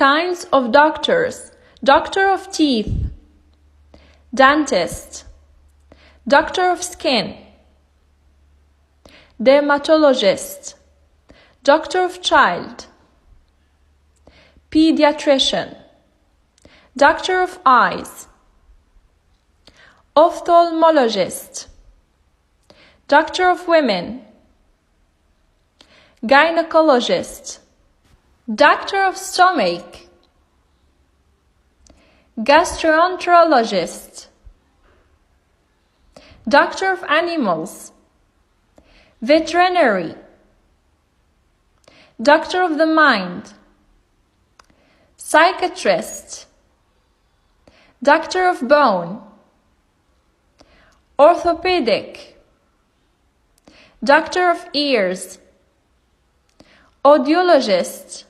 Kinds of doctors: doctor of teeth, dentist, doctor of skin, dermatologist, doctor of child, pediatrician, doctor of eyes, ophthalmologist, doctor of women, gynecologist, doctor of stomach, gastroenterologist, doctor of animals, veterinary, doctor of the mind, psychiatrist, doctor of bone, orthopedic, doctor of ears, audiologist,